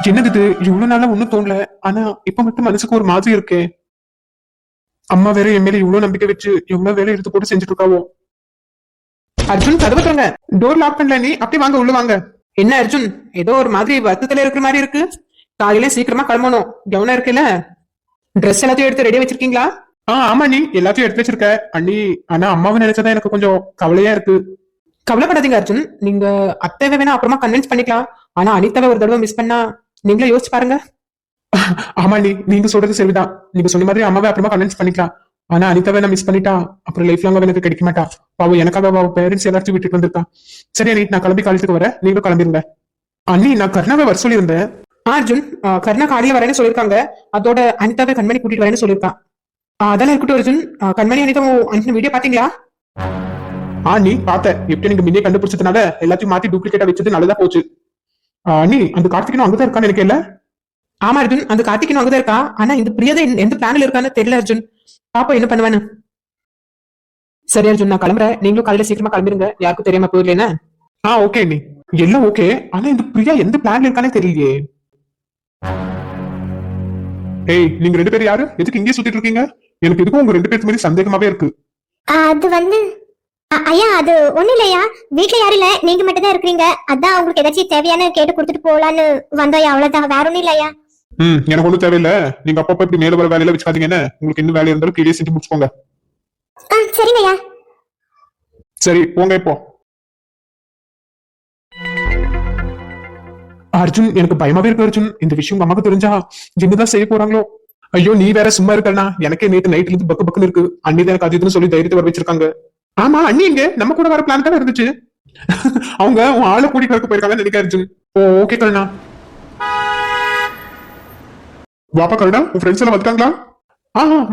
என்னது இது? இவ்வளவு நாளா ஒண்ணும் தோணல. ஆனா இப்ப மட்டும் மனசுக்கு ஒரு மாதிரி இருக்கே. அம்மா வேற என் மேல இவ்வளவு நம்பிக்கை வச்சு எவ்வளவு வேலை எடுத்து போட்டு செஞ்சுட்டு இருக்காவோ. அர்ஜுன், கதவு தரங்க. டோர் லாக் பண்ணல. நீ அப்படி வாங்க, உள்ள வாங்க. என்ன அர்ஜுன், ஏதோ ஒரு மாதிரி வருத்தத்துல இருக்கிற மாதிரி இருக்கு. காலையில சீக்கிரமா கிளம்பணும். கவனம் இருக்குல்ல? ட்ரெஸ் எல்லாத்தையும் எடுத்து ரெடியா வச்சிருக்கீங்களா? ஆமா நீ எல்லாத்தையும் எடுத்து வச்சிருக்க அண்ணி. ஆனா அம்மாவை நினைச்சதான் எனக்கு கொஞ்சம் கவலையா இருக்கு. கவலைப்படாதீங்க அர்ஜுன். நீங்க அத்தைவை வேணா அப்புறமா கன்வின்ஸ் பண்ணிக்கலாம். ஆனா அனிதாவை ஒரு தடவை மிஸ் பண்ணா நீங்களே யோசிச்சு பாருங்க. ஆமா நீங்க சொல்றது சரிதான். நீங்க சொன்ன மாதிரி அம்மாவை அப்புறமா கன்வின்ஸ் பண்ணிக்கலாம். ஆனா அனிதாவை நான் மிஸ் பண்ணிட்டா அப்புறம் லைஃப் லாங் எனக்கு கிடைக்க மாட்டா. பாவம் எனக்காக அவ பேரண்ட்ஸ் எல்லாத்தையும் விட்டுட்டு வந்திருக்கா. சரி அண்ணி, நான் கிளம்பி காலேஜுக்கு வரேன். நீங்களும் கிளம்பிருங்க. அண்ணி, நான் கருணாவை வர சொல்லியிருந்தேன். அர்ஜுன், கருணா காலையில வரேன்னு சொல்லியிருக்காங்க. அதோட அனிதாவை கண்மணி கூட்டிட்டு வரேன்னு சொல்லியிருக்கான். அதெல்லாம் இருக்கட்டும் அர்ஜுன். கண்மணி அனிதா அனுப்பின வீடியோ பாத்தீங்களா? நீ பார்த்தேன். எப்படி நீங்க முன்னே கண்டுபிடிச்சதுனால எல்லாத்தையும் மாத்தி டூப்ளிகேட்டா வச்சது நல்லதா போச்சு. நீ அந்த கார்த்திகனும் அங்கதான் இருக்கான்னு எனக்கு இல்ல. ஆமா அர்ஜுன், அந்த கார்த்திகனும் அங்கதான் இருக்கா. ஆனா இந்த பிரியதை எந்த பிளான்ல இருக்கான்னு தெரியல அர்ஜுன். பாப்பா என்ன பண்ணுவானு. சரி அர்ஜுன், நான் கிளம்புறேன். நீங்களும் காலையில சீக்கிரமா கிளம்பிருங்க. யாருக்கும் தெரியாம போயிடலன்னு. ஓகே நீ. எல்லாம் ஓகே. ஆனா இந்த பிரியா எந்த பிளான்ல இருக்கானே தெரியலையே. ஏய், நீங்க ரெண்டு பேரும் யாரு? எதுக்கு இங்கே சுத்திட்டு இருக்கீங்க? எனக்கு எதுக்கும் உங்க ரெண்டு பேருக்கு மாதிரி சந்தேகமாவே இருக்கு. அது வந்து ஐயா, அது ஒண்ணு இல்லையா. வீட்டுல யாரும் இல்ல, நீங்க மட்டும் தான் இருக்கிறீங்க. அதான் உங்களுக்கு ஏதாச்சும் தேவையான கேட்டு கொடுத்துட்டு போலான்னு வந்தோம். அவ்வளவுதான், வேற ஒண்ணும் இல்லையா. எனக்கு ஒண்ணும் தேவையில்ல. நீங்க அப்பப்ப இப்படி மேல வர வேலையில வச்சுக்காதீங்கன்னு. உங்களுக்கு இன்னும் வேலை இருந்தாலும் கீழே செஞ்சு முடிச்சுக்கோங்க. சரிங்கய்யா. சரி போங்க இப்போ. அர்ஜுன், எனக்கு பயமாவே இருக்கு அர்ஜுன். இந்த விஷயம் உங்க அம்மாக்கு தெரிஞ்சா என்னதான் செய்ய போறாங்களோ. ஐயோ, நீ வேற சும்மா இருக்கா? எனக்கே நேற்று நைட்ல இருந்து பக்கு பக்குன்னு இருக்கு. அண்ணி தான் எனக்கு அது இதுன்னு சொல்லி தைரியத்தை வர வச்சிருக்காங்க. ஆமா அண்ணி இங்க நம்ம கூட வர பிளான் தானே இருந்துச்சு. அவங்க உன் ஆளை கூட்டிட்டு வரக்கு போயிருக்காங்கன்னு நினைக்கிறேன் அர்ஜுன். ஓகே கருணா. வாப்பா கருணா, உன் ஃப்ரெண்ட்ஸ் எல்லாம் வந்துட்டாங்களா?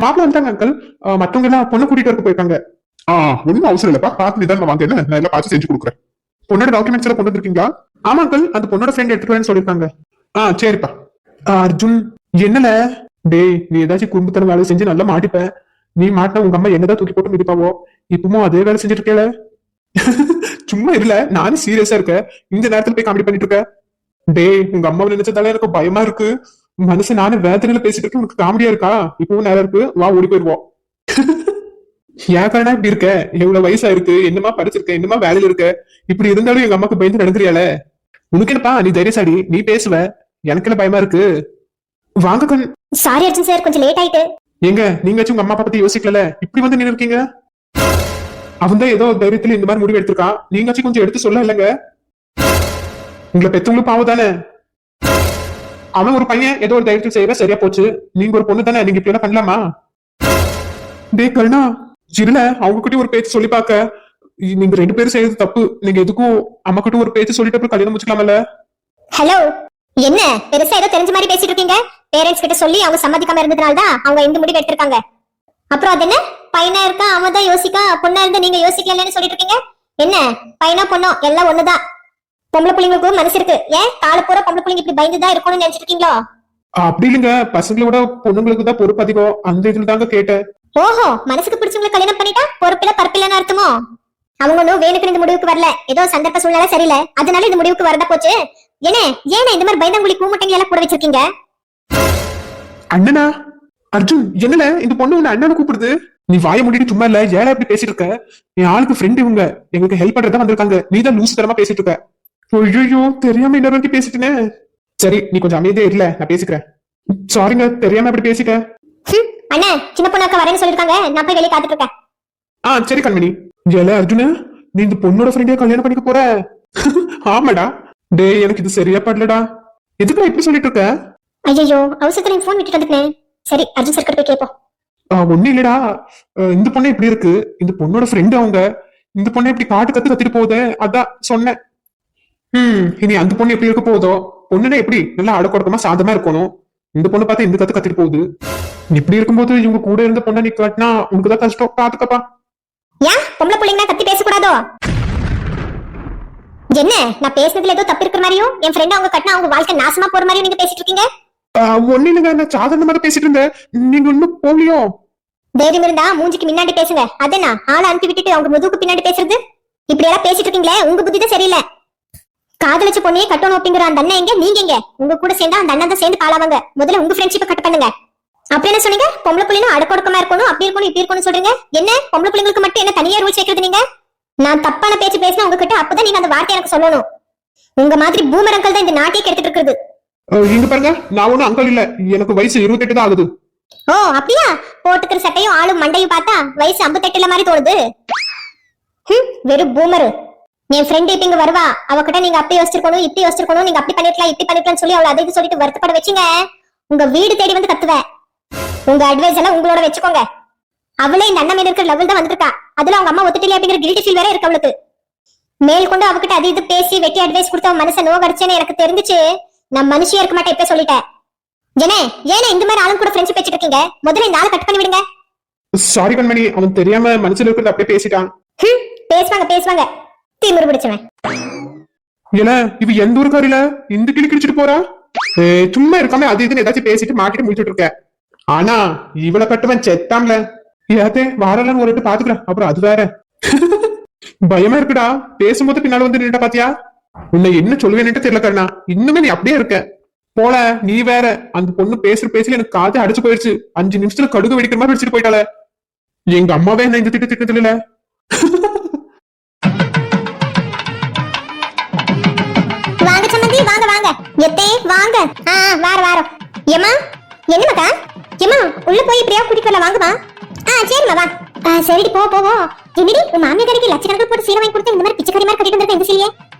மாப்பிள்ள வந்துட்டாங்க அங்கிள். மத்தவங்க எல்லாம் பொண்ணு கூட்டிட்டு வரக்கு போயிருக்காங்க. ஒன்னும் அவசரம் இல்லப்பா, பார்த்து நிதானமா வாங்க. என்ன நான் எல்லாம் பார்த்து செஞ்சு கொடுக்குறேன். பொண்ணோட டாக்குமெண்ட்ஸ் எல்லாம் கொண்டு வந்திருக்கீங்களா? ஆமா அங்கிள், அந்த பொண்ணோட ஃப்ரெண்ட் எடுத்துட்டு வரேன்னு சொல்லிருக்காங்க. சரிப்பா. அர்ஜுன், என்னல டேய், நீ ஏதாச்சும் குடும்பத்தன வேலை செஞ்சு நல்லா மாட்டிப்ப. நீ மாட்ட உங்க அம்மா என்னதான் தூக்கி போட்டு மிதிப்பாவோ. இப்பவும் அதே வேலை செஞ்சுட்டு இருக்கேல. சும்மா இல்ல, நானும் சீரியஸா இருக்கேன். இந்த நேரத்துல போய் காமெடி பண்ணிட்டு இருக்க. டேய், உங்க அம்மாவை நினைச்சதாலே எனக்கு பயமா இருக்கு. மனுஷன் நானும் வேதனையில பேசிட்டு இருக்கேன். உனக்கு காமெடியா இருக்கா? இப்பவும் நேரம் இருக்கு, வா ஓடி போயிருவோம். ஏன் காரணம் இப்படி இருக்க? எவ்வளவு வயசா இருக்கு, என்னமா படிச்சிருக்க, என்னமா வேலையில இருக்க. இப்படி இருந்தாலும் எங்க அம்மாக்கு பயந்து நடந்துறியால. உனக்கு என்னப்பா, நீ தைரியசாடி, நீ பேசுவ. எனக்கு என்ன பயமா இருக்கு. வாங்க கண். சாரி அர்ஜுன் சார், கொஞ்சம் லேட் ஆயிட்டு. எங்க நீங்கச்சும் உங்க அம்மா அப்பா பத்தி யோசிக்கல, இப்படி வந்து நின்று இருக்கீங்க. அவன் தான் ஏதோ தைரியத்துல இந்த மாதிரி முடிவு எடுத்திருக்கான். நீங்கச்சும் கொஞ்சம் எடுத்து சொல்ல இல்லைங்க. உங்களை பெத்தவங்களும் பாவம் தானே. அவன் ஒரு பையன் ஏதோ ஒரு தைரியத்தில் செய்யற, சரியா போச்சு. நீங்க ஒரு பொண்ணு தானே, நீங்க இப்படி எல்லாம் பண்ணலாமா? டே கருணா, இல்ல அவங்க கிட்ட ஒரு பேச்சு சொல்லி பாக்க. நீங்க ரெண்டு பேரும் செய்யறது தப்பு. நீங்க எதுக்கும் அம்மா கிட்ட ஒரு பேச்சு சொல்லிட்டு அப்புறம் கல்யாணம் முடிச்சுக்கலாமல்ல. ஹலோ, என்ன பெருசா ஏதோ தெரிஞ்ச மாதிரி பேசிட்டு இருக்கீங்க? பேரண்ட்ஸ் கிட்ட சொல்லி அவங்க சம்மதிக்காம இருந்ததுனால தான் அவங்க இந்த முடிவு எடுத்திருக்காங்க. அப்புறம் அது என்ன, பையனா இருக்கா அவன் தான் யோசிக்கா, பொண்ணா இருந்தா நீங்க யோசிக்கலன்னு சொல்லிட்டு இருக்கீங்க. என்ன பையனா பொண்ணோ எல்லாம் ஒண்ணுதான். பொம்பளை பிள்ளைங்களுக்கும் மனசு இருக்கு. ஏன் கால பூரா பொம்பளை பிள்ளைங்க இப்படி பயந்துதான் இருக்கணும்னு நினைச்சிட்டு இருக்கீங்களோ? அப்படி இல்லைங்க, பசங்களோட பொண்ணுங்களுக்கு தான் பொறுப்பு அதிகம். அந்த இதுல தாங்க கேட்டேன். ஓஹோ, மனசுக்கு பிடிச்சவங்களை கல்யாணம் பண்ணிட்டா பொறுப்பில பரப்பில்லன்னு அர்த்தமோ? அவங்க ஒன்னும் வேணுக்கு இந்த முடிவுக்கு வரல. ஏதோ சந்தர்ப்ப சூழ்நிலை சரியில்லை, அதனால இந்த முடிவுக்கு வரதா போச்சு. ஏன்னா இந்த மாதிரி பயந்தவங்களை கூமட்டைங்க எல்லாம் கூட வச்சிருக்கீங்க. அண்ணனா? அர்ஜுன், என்னல இந்த பொண்ணு உன்னை அண்ணனை கூப்பிடுது? நீ வாய முடிட்டு சும்மா இல்ல, ஏழை எப்படி பேசிட்டு இருக்க? என் ஆளுக்கு ஃப்ரெண்ட் இவங்க, எங்களுக்கு ஹெல்ப் பண்றதா வந்திருக்காங்க. நீ தான் லூசு தரமா பேசிட்டு இருக்க. ஐயோ, தெரியாம இன்னொரு வரைக்கும் பேசிட்டேனே. சரி, நீ கொஞ்சம் அமைதியே இல்ல, நான் பேசிக்கிறேன். சாரிங்க, தெரியாம அப்படி பேசிட்டேன். அண்ணா, சின்ன பொண்ணாக்க வரேன்னு சொல்லிருக்காங்க. நான் போய் வெளியே காத்துட்டு இருக்கேன். சரி கண்மணி. ஏல அர்ஜுன, நீ இந்த பொண்ணோட ஃப்ரெண்டையே கல்யாணம் பண்ணிக்க போற? ஆமாடா. டே, எனக்கு இது சரியா படலடா. எதுக்கு இப்படி சொல்லிட்டு இருக்க? ஐயோ, அவசரத்துல போன் விட்டுட்டு வந்துட்டேன். சரி, அர்ஜுன் சார் கிட்ட போய் கேப்போம். ஒண்ணு இல்லடா, இந்த பொண்ணு இப்படி இருக்கு. இந்த பொண்ணோட ஃப்ரெண்டு அவங்க. இந்த பொண்ணை இப்படி காட்டு கத்திட்டு போகுது, அதான் சொன்னேன். இனி அந்த பொண்ணு எப்படி இருக்க போதோ. பொண்ணுன்னா எப்படி நல்லா அடக்கொடக்கமா சாந்தமா இருக்கணும். இந்த பொண்ணு பார்த்தா இந்த கத்திட்டு போகுது. இப்படி இருக்கும்போது இவங்க கூட இருந்த பொண்ணை நீ காட்டினா உனக்குதான் கஷ்டம். பாத்துக்கப்பா. ஏன் பொம்பளை பிள்ளைங்க கத்தி பேசக்கூடாதோ? என்ன, நான் பேசுனதுல ஏதோ தப்பு இருக்கிற மாதிரியும், என் ஃப்ரெண்ட் அவங்க கட்டினா அவங்க வாழ்க்கை நாசமா போற மாதிரியும் நீங்க பேசிட்டு இருக்கீங்க. ஒண்ணு இல்லைங்க, நான் சாதாரணமா பேசிட்டு இருந்தேன். நீங்க இன்னும் போகலையோ? தைரியம் இருந்தா மூஞ்சிக்கு முன்னாடி பேசுங்க. அதேனா ஆளை அனுப்பி விட்டுட்டு அவங்க முதுகுக்கு பின்னாடி பேசுறது? இப்படி எல்லாம் பேசிட்டு இருக்கீங்களே, உங்க புத்தி தான் சரியில்லை. காதலிச்ச பொண்ணையே கட்டணும் அப்படிங்கிற அந்த அண்ணன் எங்க, நீங்க எங்க? உங்க கூட சேர்ந்தா அந்த அண்ணன் தான் சேர்ந்து பாலாவாங்க. முதல்ல உங்க ஃப்ரெண்ட்ஷிப்பை கட் பண்ணுங்க. அப்படி என்ன சொன்னீங்க? பொம்பளை பிள்ளைங்க அடக்கொடுக்கமா இருக்கணும், அப்படி இருக்கணும், இப்படி இருக்கணும் சொல்றீங்க. என்ன பொம்பளை பிள்ளைங்களுக்கு மட்டும் என்ன தனியா ரூல்ஸ் வைக்கிறது நீங்க? நான் தப்பான பேச்சு பேசினா உங்ககிட்ட அப்பதான் நீங்க அந்த வார்த்தை எனக்கு சொல்லணும். உங்க மாதிரி பூமர் அங்கிள் தான் இந்த நாட்டையே கெடுத்துட்டு இருக்குது. இங்க பாருங்க, நான் ஒண்ணும் அங்கிள் இல்ல, எனக்கு வயசு 28 தான் ஆகுது. ஓ அப்படியா? போட்டுக்கிற சட்டையும் ஆளும் மண்டையும் பார்த்தா வயசு 58 மாதிரி தோணுது. வெறும் பூமரு. என் ஃப்ரெண்ட் இப்ப இங்க வருவா, அவகிட்ட நீங்க அப்படி யோசிச்சிருக்கணும், இப்படி யோசிச்சிருக்கணும், நீங்க அப்படி பண்ணிருக்கலாம், இப்படி பண்ணிருக்கலாம் சொல்லி அவளை அதை சொல்லிட்டு வருத்தப்பட வச்சுங்க. உங்க வீடு தேடி வந்து கத்துவேன். உங்க அட்வைஸ் எல்லாம் உங்களோட வச்சுக்கோங்க. அவளே இந்த அண்ணன் மேல இருக்கிற லெவல் தான் வந்திருக்கா. அதுல அவங்க அம்மா ஒத்துட்டே அப்படிங்கிற கில்ட்டி ஃபீல் வேற இருக்கு அவளுக்கு. மேல் கொண்டு அவகிட்ட அது இது பேசி வெட்டி அட்வைஸ் கொடுத்து அவன் மனசை நோகடிச்சேன்னு எனக்கு தெரிஞ்சிச்சு. நான் மனுஷியா இருக்க மாட்டேன், இப்ப சொல்லிட்டேன். ஏனே இந்த மாதிரி ஆளும் கூட ஃப்ரெண்ட்ஷிப் வச்சிட்டு இருக்கீங்க? முதல்ல இந்த ஆளை கட் பண்ணி விடுங்க. சாரி கண்மணி, அவன் தெரியாம மனசுல இருக்கிறது அப்படியே பேசிட்டான். பேசுவாங்க திமிரு பிடிச்சவன். ஏன்னா இவ எந்த ஊருக்காரில இந்த கிளி கிழிச்சிட்டு போறா? சும்மா இருக்காம அது இதுன்னு ஏதாச்சும் பேசிட்டு மாட்டிட்டு முடிச்சுட்டு இருக்க. ஆனா இவளை கட்டுவன் செத்தாம்ல. ஏத்தே வாரலன்னு ஒரு பாத்துக்கிறேன், அப்புறம் அது வேற. பயமா இருக்குடா, பேசும்போது பின்னால வந்து நின்னுட்ட பாத்தியா? உன்னை என்ன சொல்லுவேன்னு தெரியல கண்ணா, இன்னுமே நீ அப்படியே இருக்க போல. நீ வேற, அந்த பொண்ணு பேசுற எனக்கு காது அடிச்சு போயிடுச்சு. 5 நிமிஷத்துல கடுகு வெடிக்கிற மாதிரி வெடிச்சிட்டு போயிட்டால. எங்க அம்மாவே என்ன இந்த திட்டத்துல இல்ல. வாங்க சம்மந்தி, வாங்க வாங்க எத்தே வாங்க. வாரம் ஏமா என்ன மக்கா? ஏமா உள்ள போய் பிரியா கூட்டிட்டு வரலாம், வாங்கம்மா. சரிம்மா வா. சரிடி போவோம். என்னடி உன் மாமியா கடைக்கு லட்சக்கணக்கில் போட்டு சீரை வாங்கி கொடுத்து இந்த மாதிரி பிச்சைக்காரி மாதிரி கட்டிட்டு வந்திருக்க இந்த சீலையே?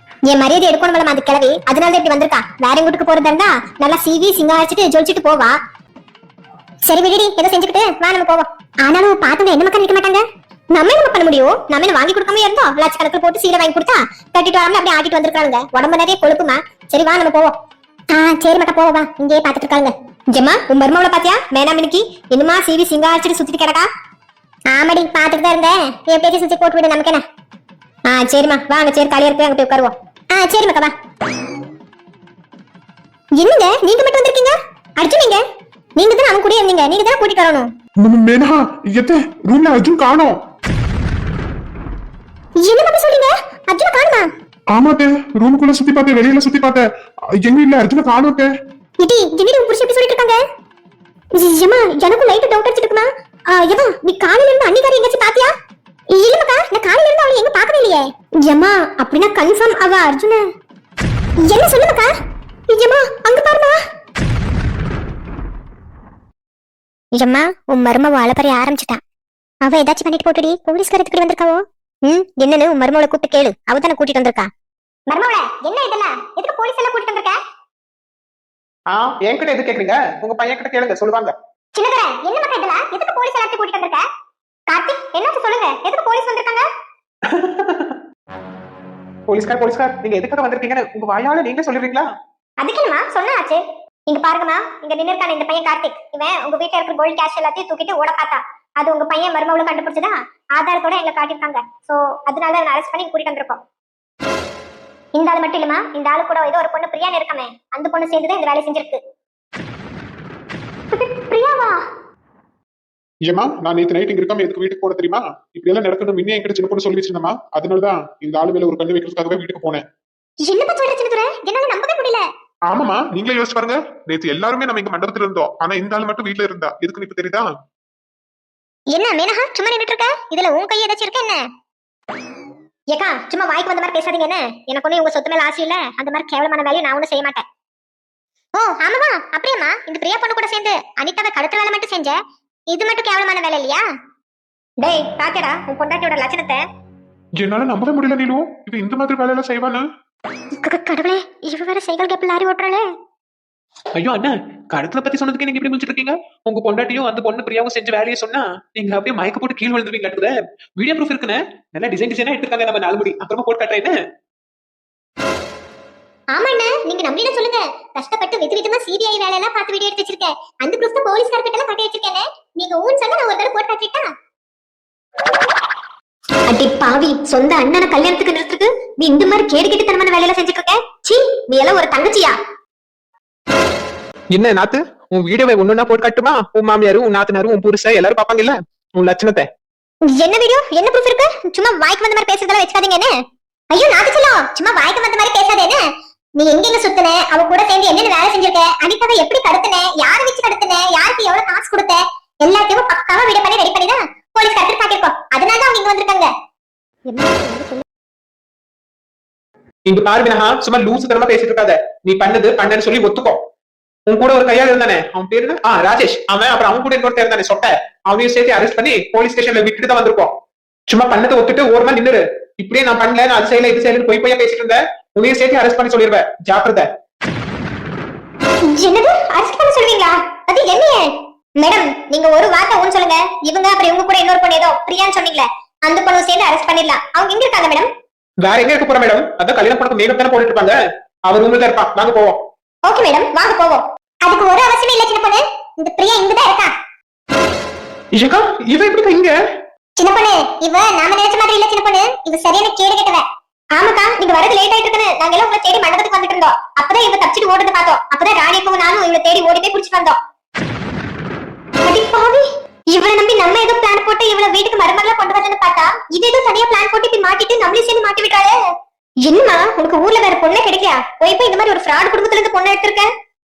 என் மரியாதை எடுக்கணும் அது கிளவி, அதனால இப்படி வந்திருக்கா. வேற வீட்டுக்கு போறதா இருந்தா நல்லா சீவி சிங்காரிச்சுட்டு ஜொலிச்சுட்டு போவா. சரி விடுடி, ஏதோ செஞ்சுக்கிட்டு வா நம்ம போவோம். ஆனாலும் பாத்துங்க என்ன மக்கள் நிக்க மாட்டாங்க. நம்ம என்ன பண்ண முடியும்? நம்ம என்ன வாங்கி கொடுக்காம இருந்தோம்? லட்சக்கணக்கில் போட்டு சீரை வாங்கி கொடுத்தா கட்டிட்டு வராம அப்படியே ஆட்டிட்டு வந்திருக்காங்க. உடம்பு நிறைய கொழுப்புமா. சரி வா நம்ம போவோம். சரி மக்கா போவா, இங்கே பாத்துட்டு இருக்காங்க. ஜெமா உன் மருமவளை பாத்தியா? மேனாமினிக்கு இன்னுமா சீவி சிங்காரிச்சுட்டு சுத்திட்டு கிடக்கா? ஆமாடி பாத்துட்டு தான் இருந்தேன். என் பேச்சு சுத்தி போட்டு விடு, நமக்கு என்ன. சரிம்மா வாங்க, சரி காலியா இருக்கு, அங்க போய் உட்காருவோம். சரி மக்கா வா. என்னங்க நீங்க மட்டும் வந்திருக்கீங்க? அர்ஜுன் நீங்க தான் அவன் கூட இருந்தீங்க, நீங்க தான் கூட்டிட்டு வரணும். மேனா எத்த ரூம்ல அர்ஜுன் காணோம். என்ன மக்கா சொல்றீங்க? அர்ஜுன காணுமா? ஆமாத்தே, ரூமுக்குள்ள சுத்தி பார்த்தேன், வெளியில சுத்தி பார்த்தேன், எங்க இல்ல அர்ஜுன காணோத்தே. இடி என்னடி உன் புருஷன் இப்படி சொல்லிட்டு இருக்காங்க? ஏமா எனக்கு லைட் டவுட் அடிச்சிட்டு இருக்குமா? ஏமா நீ காலையில இருந்து அன்னிக்காரி எங்கேயாச்சும் பாத்தியா? இல்ல மக்கா, நான் காலையில இருந்து அவளை எங்க பார்க்கவே இல்லையே. ஏமா அப்படின்னா கன்ஃபார்ம் அவ அர்ஜுன. என்ன சொல்லு மக்கா? ஏமா அங்க பாருமா. ஏமா உன் மருமவ அலப்பறைய ஆரம்பிச்சிட்டான். அவ ஏதாச்சும் பண்ணிட்டு போட்டுடி, போலீஸ்காரத்துக்கு வந்திருக்காவோ? என்னன்னு உன் மருமவளை கூப்பிட்டு கேளு, அவ தானே கூட்டிட்டு வந்திருக்கா. மருமவளே என்ன இதெல்லாம், எதுக்கு போலீஸ் எல்லாம் கூட்டிட்டு வந்திருக்க? என்கிட்ட எது கேக்குறீங்க? உங்க பையன் கிட்ட கேளுங்க, சொல்லுவாங்க. சின்னதர என்ன மக்கா இதெல்லாம், எதுக்கு போலீஸ் எல்லாத்தையும் கூட்டிட்டு வந்திருக்க? கார்த்திக் என்னாச்சு சொல்லுங்க, எதுக்கு போலீஸ் வந்திருக்காங்க? போலீஸ்கார் நீங்க எதுக்காக வந்திருக்கீங்கன்னு உங்க வாயால நீங்களே சொல்லிடுறீங்களா? அதுக்கு என்னமா சொன்னாச்சு. இங்க பாருங்கம்மா, இங்க நின்னுருக்கான இந்த பையன் கார்த்திக், இவன் உங்க வீட்டுல இருக்கிற கோல்ட் கேஷ் எல்லாத்தையும் தூக்கிட்டு ஓட பார்த்தா. அது உங்க பையன் மருமவளை கண்டுபிடிச்சதா ஆதாரத்தோட எங்களை காட்டியிருக்காங்க. சோ அதனால அரெஸ்ட் பண்ணி கூட்டிட்டு வந்திருக்கோம். இந்த ஆள் மட்டும் இல்லமா, இந்த ஆளு கூட ஏதோ ஒரு பொண்ணு பிரியான்னு இருக்கமே, அந்த பொண்ணு சேர்ந்துதான் இந்த வேலையை செஞ்சிருக்கு. பிரியாவா? ஏமா நான் நேத்து நைட் இங்க இருக்காம எதுக்கு வீட்டுக்கு போன தெரியுமா? இப்படி எல்லாம் நடக்கணும் முன்னே என்கிட்ட சின்ன பொண்ணு சொல்லி வச்சிருந்தமா, அதனாலதான் இந்த ஆளு மேல ஒரு கண்ணு வைக்கிறதுக்காகவே வீட்டுக்கு போனேன். என்னப்பா சொல்ற சின்னதுரை, என்னால நம்பவே முடியல. ஆமாமா, நீங்களே யோசிச்சு பாருங்க. நேத்து எல்லாருமே நம்ம இங்க மண்டபத்துல இருந்தோம், ஆனா இந்த ஆளு மட்டும் வீட்டுல இருந்தா. எதுக்குன்னு இப்ப தெரியுதா? என்ன மேனகா சும்மா நின்னுட்டு இருக்க? இதுல உன் கை ஏதாச்சும் இருக்க என்ன? ஏக்கா சும்மா வாய்க்கு வந்த மாதிரி பேசாதீங்க. என்ன எனக்கு ஒண்ணு உங்க சொத்து மேல ஆசை இல்ல, அந்த மாதிரி கேவலமான வேலையை நான் ஒண்ணும் செய்ய மாட்டேன். ஓ ஆமாவா? அப்படியேம்மா இந்த பிரியா பொண்ணு கூட சேர்ந்து அனிதாவை கடத்த வேலை மட்டும் செஞ்ச, இது மட்டும் கேவலமான வேலை இல்லையா? டேய் பாக்கடா உன் பொண்டாட்டியோட லட்சணத்தை. என்னால நம்பவே முடியல நீலு, இவ இந்த மாதிரி வேலையெல்லாம் செய்வானு. கடவுளே, இவ வேற சைக்கிள் கேப்ல லாரி ஓட்டுறாளே. ஐயோ அண்ணா, கடத்துல பத்தி சொன்னதுக்கு நீங்க இப்படி முடிச்சிட்டு இருக்கீங்க? உங்க பொண்டாட்டியும் அந்த பொண்ணு பிரியாவும் செஞ்ச வேலையை சொன்னா நீங்க அப்படியே மயக்க போட்டு கீழ் விழுந்துருவீங்க. வீடியோ ப்ரூஃப் இருக்குன்னு நல்லா டிசைனா எடுத்துருக்காங்க நம்ம 4 முடி. அப்புறமா போட்டு காட்டுறேன். ஆமா அண்ணா, நீங்க நம்பினா சொல்லுங்க. கஷ்டப்பட்டு விதவிதமா சிபிஐ வேலை எல்லாம் பார்த்து வீடியோ எடுத்து வச்சிருக்கேன். அந்த ப்ரூஃப் தான் போலீஸ்கார கிட்ட எல்லாம் காட்டி வச்சிருக்கேன். நீங்க ஊன் சொன்னா நான் ஒரு தடவை போட்டு காட்டிட்டா. அடி பாவி, சொந்த அண்ணனை கல்யாணத்துக்கு நிறுத்துக்கு நீ இந்த மாதிரி கேடு கேட்டு தரமான வேலையெல்லாம் செஞ்சுட்டு இருக்க. சீ, நீ எல்லாம் ஒரு தங்கச்சியா? என்ன நாத்து, உன் வீடியோவை ஒண்ணுன்னா போட்டு காட்டுமா? உன் மாமியாரும் உன் நாத்தனாரும் உன் புருஷன் எல்லாரும் பாப்பாங்க இல்ல உன் லட்சணத்தை. என்ன வீடியோ, என்ன ப்ரூஃப் இருக்கு? சும்மா வாய்க்கு வந்த மாதிரி பேசுறதெல்லாம் வச்சுக்காதீங்க. என்ன ஐயோ நாக்கு சொல்லும் சும்மா வாய்க்கு வந்த மாதிரி பேசாதே என்ன நீ எங்க சுத்தின அவ கூட சேர்ந்து என்னென்ன வேலை செஞ்சிருக்க அனிதாவை எப்படி கடத்தின யாரை வச்சு கடத்தின யாருக்கு எவ்வளவு காசு கொடுத்த எல்லாத்தையும் பக்காவா வீடியோ பண்ணி ரெடி பண்ணி தான் போலீஸ் கட்டு பாக்கிருக்கோம் அதனால தான் அவங்க இங்க வந்திருக்காங்க இங்க பாரு வினஹா சும்மா லூசு தரமா பேசிட்டு இருக்காத நீ பண்ணன்னு சொல்லி ஒத்துக்கோ உன் கூட ஒரு கையாள் இருந்தானே அவன் பேரு என்ன ராஜேஷ் அவன் அப்புறம் அவன் கூட இன்னொருத்தர் இருந்தானே சொட்ட அவனையும் சேர்த்து அரெஸ்ட் பண்ணி போலீஸ் ஸ்டேஷன்ல விட்டுட்டு தான் வந்திருக்கோம் சும்மா பண்ணதை ஒத்துட்டு ஓரமா நின்னுரு இப்படியே நான் பண்ணல நான் அது செய்யல இது செய்யல போய் பேசிட்டு இருந்தேன் உன்னையும் சேர்த்து அரெஸ்ட் பண்ணி சொல்லிடுவேன் ஜாக்கிரதை என்னது அரெஸ்ட் பண்ண சொல்வீங்களா அது என்னையே மேடம் நீங்க ஒரு வார்த்தை ஊன்னு சொல்லுங்க இவங்க அப்புறம் இவங்க கூட இன்னொரு பொண்ணு ஏதோ பிரியான்னு சொன்னீங்களே அந்த பொண்ணு சேர்ந்து அரெஸ்ட் பண்ணிடலாம் அவங்க எங்க இருக்காங்க மேடம் வேற எங்க இருக்க போற மேடம் அதான் கல்யாணம் பண்ண மேக்கப் தானே போட்டுட்டு இருப்பாங்க அவர் ரூம்ல தான் இருப்பான் வாங்க போவோம் ஓகே மேடம் வாங்க போவோம் அதுக்கு ஒரு அவசியமே இல்ல சின்ன பொண்ணு இந்த பிரியா இங்க தான் இருக்கா இஷகா இவன் எப்படி இங்க சின்ன பொண்ணு இவ நாம நினைச்ச மாதிரி இல்ல சின்ன பொண்ணு இவ சரியான கேடு கேட்டவ ஆமாக்கா நீங்க வரது லேட் ஆயிட்டு இருக்குன்னு நாங்க எல்லாம் உங்களை தேடி மண்டபத்துக்கு வந்துட்டு இருந்தோம் அப்பதான் இவ தப்பிச்சுட்டு ஓடுறது பார்த்தோம் அப்பதான் ராணிக்கும் நானும் இவளை தேடி ஓடி போய் புடிச்சு வந்தோம் அடி பாவி இவளை நம்பி நம்ம ஏதோ பிளான் போட்டு இவளை வீட்டுக்கு மருமகளா கொண்டு வரலன்னு பார்த்தா இது ஏதோ தனியா பிளான் போட்டு இப்படி மாட்டிட்டு நம்மளே சேர்ந்து மாட்டி விட்டாளே என்னமா உனக்கு ஊர்ல வேற பொண்ணே கிடைக்கலையா போய் இந்த மாதிரி ஒரு ஃப்ராட் குடும்பத்துல இருந்து பொண்ணு எடுத்திருக்க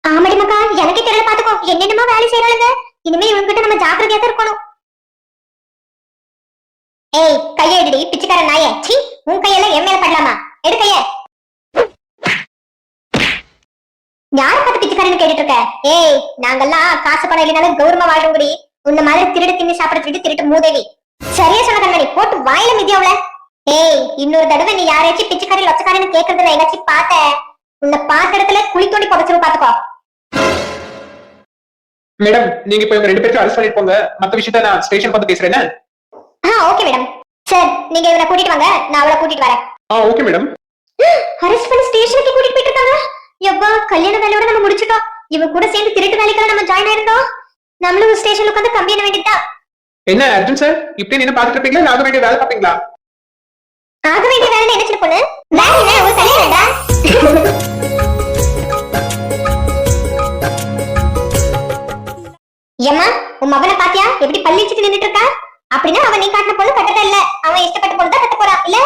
ஆமாடி மக்கா எனக்கே தெரியல பாத்துக்கோ என்னென்னமா வேலை செய்யறாளுங்க இனிமே இவங்க கிட்ட நம்ம ஜாக்கிரதையா தான் இருக்கணும் ஏய் கையெடுடி பிச்சைக்கார நாயே சீ உன் கையெல்லாம் என் மேல படலாமா எடு கைய யார பார்த்து பிச்சைக்காரன்னு கேட்டுட்டு இருக்க ஏய் நாங்கெல்லாம் காசு பணம் இல்லைனாலும் கௌரவமா வாழ்றோங்கடி உன்ன மாதிரி திருடு தின்னு சாப்பிட திருட்டு மூதேவி சரியா சொன்ன கண்ணாடி போட்டு வாயில மிதியவள ஏய் இன்னொரு தடவை நீ யாரையாச்சும் பிச்சைக்காரி லட்சக்காரன்னு கேட்கறதுல எங்காச்சும் பார்த்த உன்னை பார்த்த இடத்துல குழி தோண்டி புதைச்சிரும் பாத்துக்கோ மேடம் நீங்க இப்ப இவங்க 2 பேரும் அரெஸ்ட் பண்ணிட்டு போங்க மத்த விஷயத்த நான் ஸ்டேஷன் வந்து பேசுறேன் ஓகே மேடம் சார் நீங்க இவனை கூட்டிட்டு வாங்க நான் அவளை கூட்டிட்டு வரேன் ஓகே மேடம் அரெஸ்ட் பண்ணி ஸ்டேஷனுக்கு கூட்டிட்டு போயிட்டு இருக்காங்க எப்பா கல்யாண வேலையோட நம்ம முடிச்சிட்டோம் இவன் கூட சேர்ந்து திருட்டு வேலைக்கெல்லாம் நம்ம ஜாயின் ஆயிருந்தோம் நம்மளும் ஸ்டேஷன்ல உட்காந்து கம்பி என்ன வேண்டியதா என்ன அர்ஜுன் சார் இப்படி நீங்க பாத்துட்டு இருப்பீங்களா இல்ல ஆக வேண்டிய வேலை பாப்பீங்களா ஆக வேண்டிய வேலை என்ன சின்ன பொண்ணு வேலை என்ன ஒரு கல்யாணம்டா ஏம்மா உன் மகனை பாத்தியா எப்படி பள்ளிச்சிட்டு நின்னுட்டு இருக்கா அப்படின்னா அவன் நீ காட்டின பொண்ணு கட்டத இல்ல அவன் இஷ்டப்பட்ட பொண்ணு தான் கட்ட போறான் இல்ல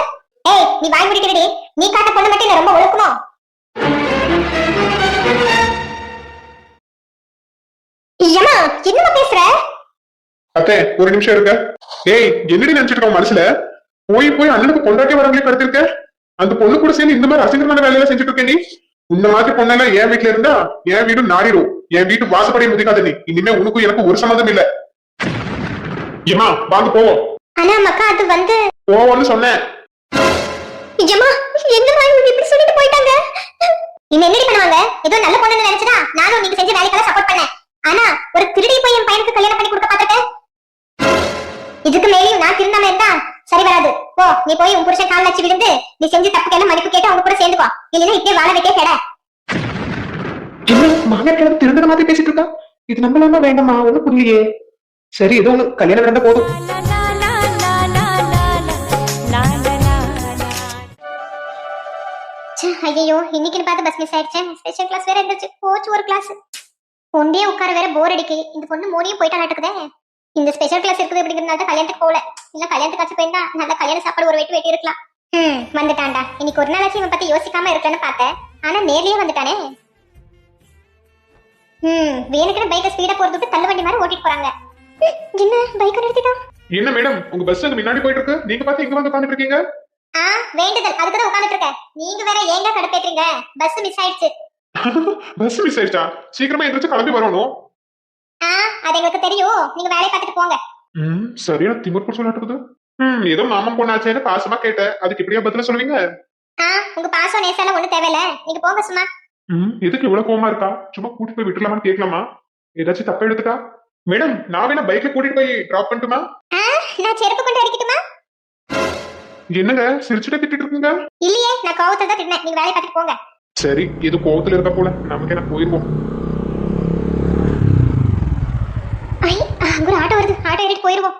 ஏய் நீ வாய் முடிக்கிறடி நீ காட்ட பொண்ணு மட்டும் என்ன ரொம்ப ஒழுக்கணும் ஏம்மா என்னமா பேசுற அத்தை ஒரு நிமிஷம் இருக்க ஏய் என்னடி நினைச்சிட்டு இருக்க மனசுல போய் அண்ணனுக்கு பொண்டாட்டி வரவங்களே படுத்திருக்க அந்த பொண்ணு கூட சேர்ந்து இந்த மாதிரி அசிங்கமான வேலையெல்லாம் செஞ்சுட்டு இருக்க நீ இந்த மாதிரி பொண்ணெல்லாம் என் வீட்டுல இருந்தா என் வீடு நாடிடும் என் வீட்டு வாசப்படியை முதிக்காத நீ இனிமே உனக்கும் எனக்கு ஒரு சம்மந்தம் இல்ல ஏமா வாங்க போவோம் ஆனா மக்கா அது வந்து போவோம்னு சொன்னேன் ஏம்மா என்னமா இவங்க இப்படி சொல்லிட்டு போயிட்டாங்க நீங்க என்னடி பண்ணுவாங்க ஏதோ நல்ல பொண்ணுன்னு நினைச்சதா நானும் நீங்க செஞ்ச வேலைக்கெல்லாம் சப்போர்ட் பண்ணேன் ஆனா ஒரு திருடி போய் என் பையனுக்கு கல்யாணம் பண்ணி கொடுக்க பாத்துட்டேன் இதுக்கு மேலேயும் நான் திருந்தாம இருந்தா சரி வராது போ நீ போய் உன் புருஷன் கால் வச்சு விழுந்து நீ செஞ்ச தப்புக்கெல்லாம் மன்னிப்பு கேட்டு அவங்க கூட சேர்ந்துக்கோ இல்லைன்னா இப்படியே வாழ வைக்க கேட என்ன மாமியார் கிழமை திருந்தன மாதிரி பேசிட்டு இருக்கா இது நம்மளாம வேண்டாமா ஒண்ணு புரியலையே சரி ஏதோ ஒண்ணு கல்யாணம் நடந்தா போதும் ஐயோ இன்னைக்கு பார்த்து பஸ் மிஸ் ஆயிடுச்சேன் ஸ்பெஷல் கிளாஸ் வேற இருந்துச்சு போச்சு ஒரு கிளாஸ் ஒண்டே உட்கார வேற போர் அடிக்கு இந்த பொண்ணு மோனியும் போயிட்டா நாட்டுக்குதே இந்த ஸ்பெஷல் கிளாஸ் இருக்குது அப்படிங்கிறதுனால கல்யாணத்துக்கு போகல இல்ல கல்யாணத்துக்காச்சும் போயிருந்தா நல்ல கல்யாண சாப்பாடு ஒரு வெட்டி இருக்கலாம் வந்துட்டான்டா இன்னைக்கு ஒரு நாளாச்சும் இவன் பத்தி யோசிக்காம இருக்கலன்னு பார்த்தேன் ஆனா நேர்லயே வந்துட்டானே வேணுக்குன்னு பைக்கை ஸ்பீடா போறது விட்டு தள்ளு வண்டி மாதிரி ஓட்டிட்டு போறாங்க என்ன பைக்கை நிறுத்திட்டான் என்ன மேடம் உங்க பஸ் அங்க முன்னாடி போயிட்டு இருக்கு நீங்க பார்த்து இங்க வந்து உட்காந்துட்டு இருக்கீங்க வேண்டுதல் அதுக்குதான் உட்காந்துட்டு இருக்கேன் நீங்க வேற ஏங்க கடுப்பேற்றீங்க பஸ் மிஸ் ஆயிடுச்சு பஸ் மிஸ் ஆயிடுச்சா சீக்கிரமா எந்திரிச்சு கிளம்பி வரணும் அது எங்களுக்கு தெரியும் நீங்க வேலையை பார்த்துட்டு போங்க சரியா திமிர் பிடிச்சு விளையாட்டுக்குது ஏதோ மாமன் பொண்ணாச்சேன்னு பாசமா கேட்டேன் அதுக்கு இப்படியா பதில சொல்லுவீங்க உங்க பாசம் நேசால ஒண்ணு தேவையில்ல நீங்க போங்க சும்மா எதுக்கு இவ்வளவு கோவமா இருக்கா சும்மா கூட்டிட்டு போய் விட்டுலாமான்னு கேட்கலாமா ஏதாச்சும் தப்பா எடுத்துட்டா மேடம் நான் வேணா பைக்ல கூட்டிட்டு போய் டிராப் பண்ணட்டுமா நான் செருப்பு கொண்டு அடிக்கட்டுமா என்னங்க சிரிச்சுட்டே திட்டிட்டு இருக்குங்க இல்லையே நான் கோவத்துல தான் திட்டினேன் நீங்க வேலையை பார்த்துட்டு போங்க சரி இது கோவத்துல இருக்க போல நமக்கு என்ன போயிருவோம் அங்க ஒரு ஆட்டோ வருது ஆட்டோ ஏறிட்டு போயிருவோம்